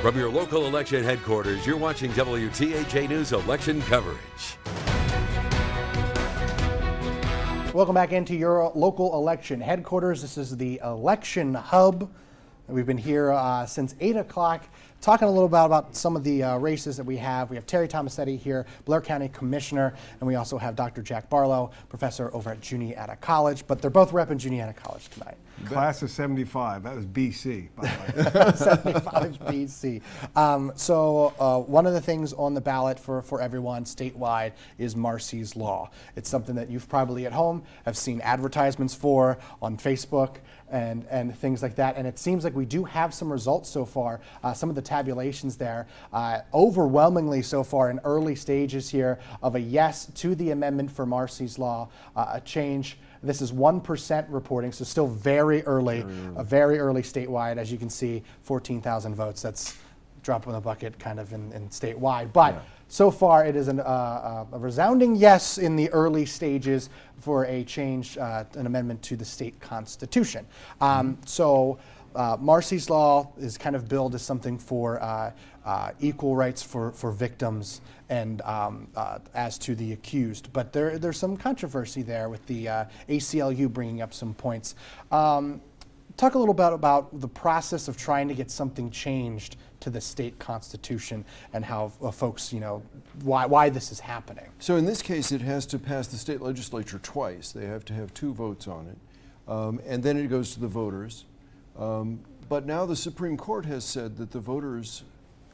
From your local election headquarters, you're watching WTAJ News election coverage. Welcome back into your local election headquarters. This is the election hub. We've been here since 8 o'clock talking a little bit about some of the races that we have. We have Terry Tomasetti here, Blair County Commissioner, and we also have Dr. Jack Barlow, professor over at Juniata College, but they're both repping Juniata College tonight. Class of 75, that was BC, by the way. 75 BC. So one of the things on the ballot for everyone statewide is Marsy's Law. It's something that you've probably at home have seen advertisements for on Facebook and things like that. And it seems like we do have some results so far. Some of the tabulations there, overwhelmingly so far in early stages here of a yes to the amendment for Marsy's Law, a change. This is 1% reporting, so still very early statewide. As you can see, 14,000 votes. That's a drop in the bucket kind of in statewide. But yeah, so far it is a resounding yes in the early stages for a change, an amendment to the state constitution. So Marsy's Law is kind of billed as something for equal rights for victims and as to the accused. But there's some controversy there with the ACLU bringing up some points. Talk a little bit about the process of trying to get something changed to the state constitution and how folks, why this is happening. So in this case, it has to pass the state legislature twice. They have to have 2 votes on it. And then it goes to the voters. But now the Supreme Court has said that the voters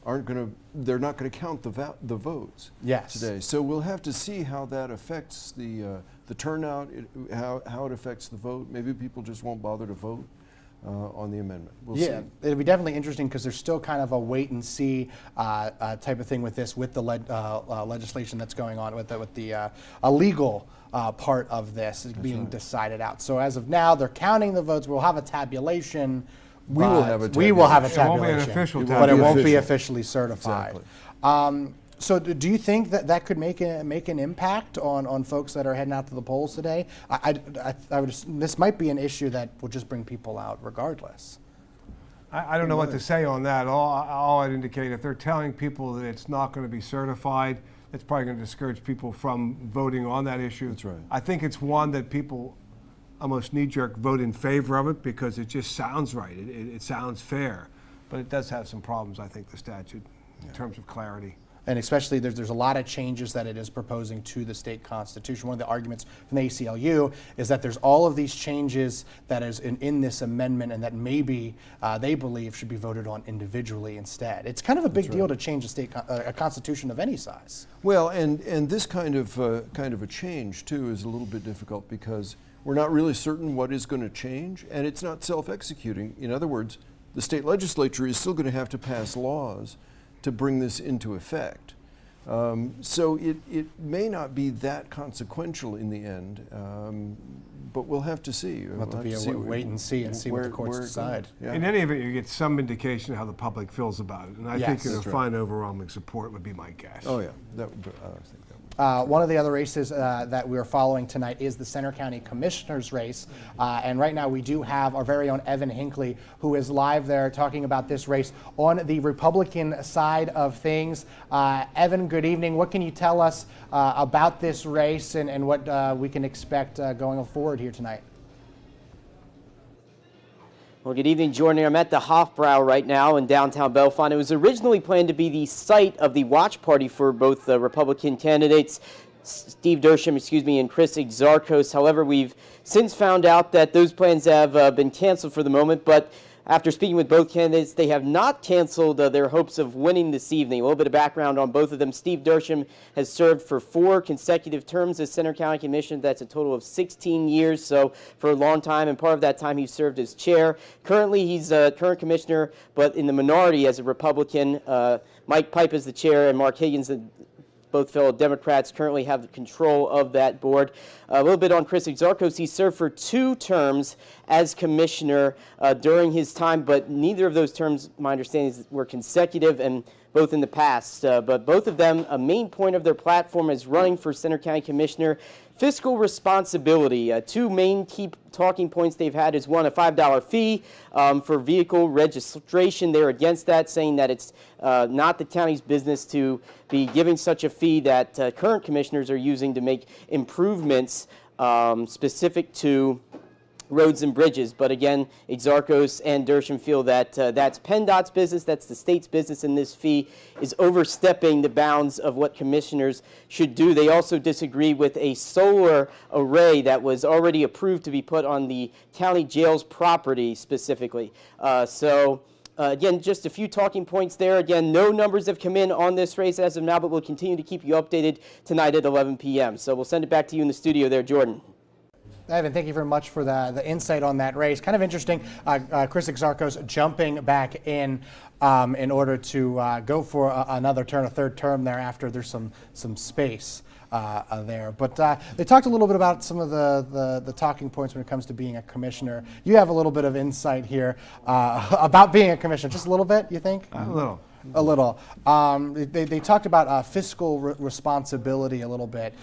they're not going to count the votes today. So we'll have to see how that affects the turnout, how it affects the vote. Maybe people just won't bother to vote on the amendment. We'll see. It'll be definitely interesting because there's still kind of a wait and see type of thing with this, with the legislation that's going on with the legal part of this being decided out. So as of now, they're counting the votes. We'll have a tabulation. We will have a tabulation. We will have a tabulation. It won't be an official tabulation. But it won't be officially certified. Exactly. So do you think that could make an impact on folks that are heading out to the polls today? I would this might be an issue that will just bring people out regardless. I don't know what to say on that. All I'd indicate, if they're telling people that it's not going to be certified, it's probably going to discourage people from voting on that issue. That's right. I think it's one that people almost knee-jerk vote in favor of it because it just sounds right. It sounds fair. But it does have some problems, I think, the statute, in terms of clarity. And especially there's a lot of changes that it is proposing to the state constitution. One of the arguments from the ACLU is that there's all of these changes that is in this amendment and that maybe they believe should be voted on individually instead. It's kind of a big deal to change a constitution of any size. Well, and this kind of a change too is a little bit difficult because we're not really certain what is going to change, and it's not self-executing. In other words, the state legislature is still going to have to pass laws to bring this into effect. So it may not be that consequential in the end, but we'll have to see. We'll have to wait and see what the courts decide. Yeah. In any event, you get some indication of how the public feels about it, and I think it'll find overwhelming support would be my guess. Oh yeah, that would. I think that would. One of the other races that we're following tonight is the Center County Commissioner's race. And right now we do have our very own Evan Hinckley, who is live there talking about this race on the Republican side of things. Evan, good evening. What can you tell us about this race and what we can expect going forward here tonight? Well, good evening, Jordan. I'm at the Hofbrau right now in downtown Bellefonte. It was originally planned to be the site of the watch party for both the Republican candidates, Steve Dersham, and Chris Exarchos. However, we've since found out that those plans have been canceled for the moment, but after speaking with both candidates, they have not canceled their hopes of winning this evening. A little bit of background on both of them. Steve Dersham has served for 4 consecutive terms as Center County Commissioner. That's a total of 16 years, so for a long time, and part of that time he served as chair. Currently, he's a current commissioner, but in the minority as a Republican. Mike Pipe is the chair, and Mark Higgins, both fellow Democrats, currently have control of that board. A little bit on Chris Exarchos. He served for 2 terms as commissioner during his time, but neither of those terms, my understanding, were consecutive and both in the past. But both of them, a main point of their platform is running for Center County Commissioner fiscal responsibility. Two main key talking points they've had is one, a $5 fee for vehicle registration. They're against that, saying that it's not the county's business to be giving such a fee that current commissioners are using to make improvements specific to roads and bridges. But again, Exarchos and Dersham feel that that's PennDOT's business, that's the state's business, and this fee is overstepping the bounds of what commissioners should do. They also disagree with a solar array that was already approved to be put on the county jail's property specifically. Again, just a few talking points there. Again, no numbers have come in on this race as of now, but we'll continue to keep you updated tonight at 11 p.m. So we'll send it back to you in the studio there, Jordan. Evan, thank you very much for the insight on that race. Kind of interesting, Chris Exarchos jumping back in order to go for another term, a third term there after there's some space there. But they talked a little bit about some of the talking points when it comes to being a commissioner. You have a little bit of insight here about being a commissioner. Just a little bit, you think? A little. A little. They talked about fiscal responsibility a little bit.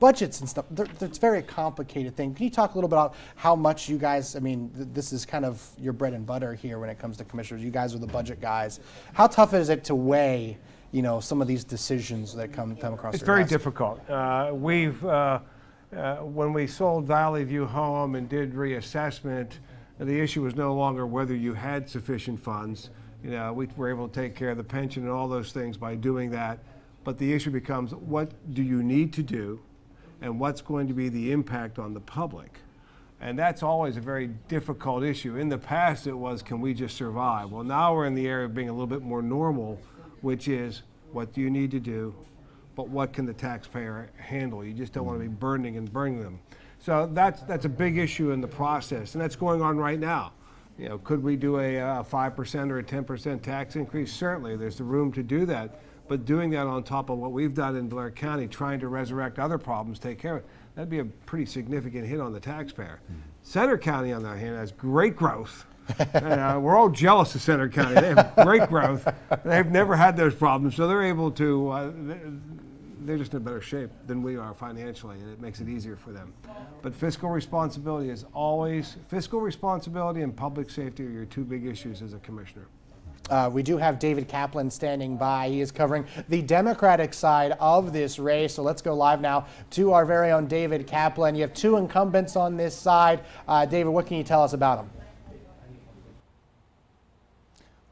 Budgets and stuff, it's a very complicated thing. Can you talk a little bit about how much you guys, I mean, this is kind of your bread and butter here when it comes to commissioners. You guys are the budget guys. How tough is it to weigh, some of these decisions that come across It's your very desk? difficult. When we sold Valley View Home and did reassessment, the issue was no longer whether you had sufficient funds. We were able to take care of the pension and all those things by doing that. But the issue becomes, what do you need to do? And what's going to be the impact on the public? And that's always a very difficult issue. In the past, it was, can we just survive? Well, now we're in the area of being a little bit more normal, which is, what do you need to do, but what can the taxpayer handle? You just don't want to be burning them. So that's a big issue in the process, and that's going on right now. Could we do a 5% or a 10% tax increase? Certainly, there's the room to do that. But doing that on top of what we've done in Blair County, trying to resurrect other problems, take care of it, that'd be a pretty significant hit on the taxpayer. Center County, on the other hand, has great growth. And, we're all jealous of Center County. They have great growth. They've never had those problems, so they're able to, they're just in better shape than we are financially, and it makes it easier for them. But fiscal responsibility is always, fiscal responsibility and public safety are your two big issues as a commissioner. We do have David Kaplan standing by. He is covering the Democratic side of this race. So let's go live now to our very own David Kaplan. You have two incumbents on this side. David, what can you tell us about them?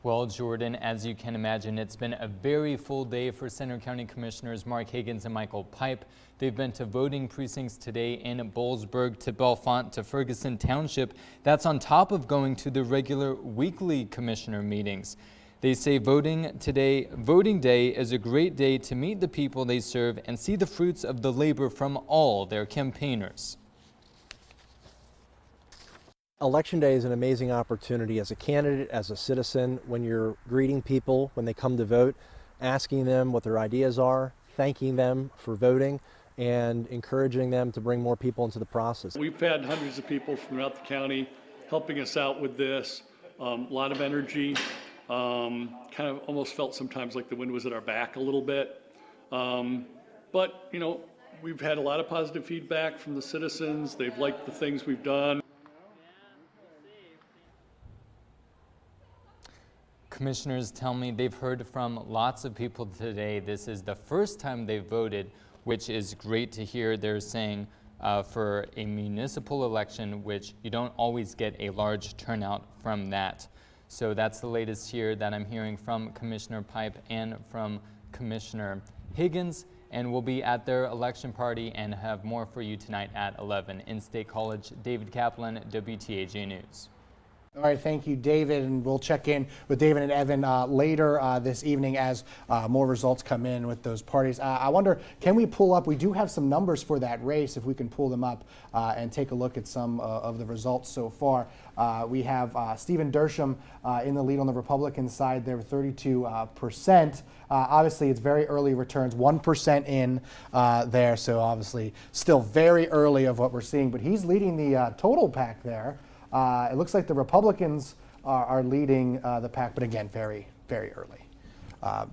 Well, Jordan, as you can imagine, it's been a very full day for Center County Commissioners Mark Higgins and Michael Pipe. They've been to voting precincts today in Boalsburg, to Bellefonte, to Ferguson Township. That's on top of going to the regular weekly commissioner meetings. They say voting day is a great day to meet the people they serve and see the fruits of the labor from all their campaigners. Election day is an amazing opportunity as a candidate, as a citizen, when you're greeting people when they come to vote, asking them what their ideas are, thanking them for voting, and encouraging them to bring more people into the process. We've had hundreds of people from throughout the county helping us out with this. A lot of energy. Kind of almost felt sometimes like the wind was at our back a little bit. But, we've had a lot of positive feedback from the citizens. They've liked the things we've done. Commissioners tell me they've heard from lots of people today. This is the first time they've voted, which is great to hear. They're saying for a municipal election, which you don't always get a large turnout from that. So that's the latest here that I'm hearing from Commissioner Pipe and from Commissioner Higgins. And we'll be at their election party and have more for you tonight at 11. In State College, David Kaplan, WTAJ News. All right, thank you, David, and we'll check in with David and Evan later this evening as more results come in with those parties. I wonder, can we pull up, we do have some numbers for that race, if we can pull them up and take a look at some of the results so far. We have Stephen Dersham in the lead on the Republican side there with 32%. Obviously, it's very early returns, 1% in there, so obviously still very early of what we're seeing, but he's leading the total pack there. It looks like the Republicans are leading the pack, but again, very, very early.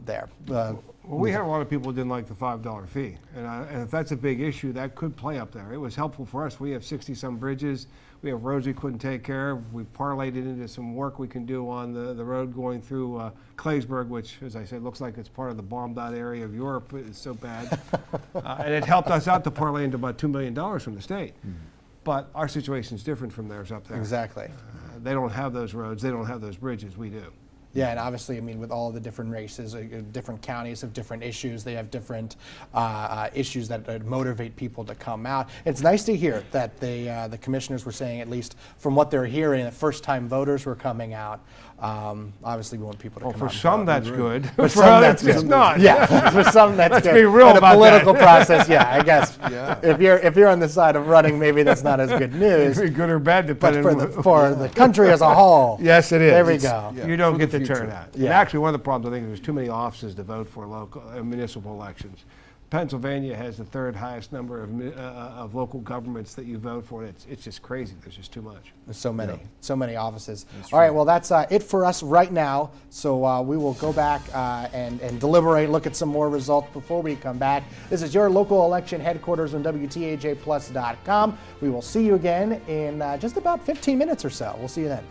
there. Well, we had a lot of people who didn't like the $5 fee, and if that's a big issue, that could play up there. It was helpful for us. We have 60-some bridges. We have roads we couldn't take care of. We parlayed it into some work we can do on the road going through Claysburg, which, as I said, looks like it's part of the bombed out area of Europe. It's so bad. And it helped us out to parlay into about $2 million from the state. But our situation is different from theirs up there. Exactly. They don't have those roads. They don't have those bridges. We do. Yeah, and obviously, I mean, with all the different races, different counties have different issues. They have different issues that motivate people to come out. It's nice to hear that the commissioners were saying, at least from what they're hearing, that first-time voters were coming out. Obviously, we want people to come out. For some, that's good. For some, that's good. It's not. Yeah, for some, that's Let's good. be real in about a political that. process, yeah, I guess. Yeah. If you're on the side of running, maybe that's not as good news. It'd be good or bad But depending for the country as a whole, Yes, it is. there we It's- go. Yeah, You don't for get the the future. turnout. Yeah. And actually, one of the problems, I think, is there's too many offices to vote for local municipal elections. Pennsylvania has the third highest number of local governments that you vote for. It's just crazy. There's just too much. There's so many offices. All right, well, that's it for us right now. So we will go back and deliberate, look at some more results before we come back. This is your local election headquarters on WTAJplus.com. We will see you again in just about 15 minutes or so. We'll see you then.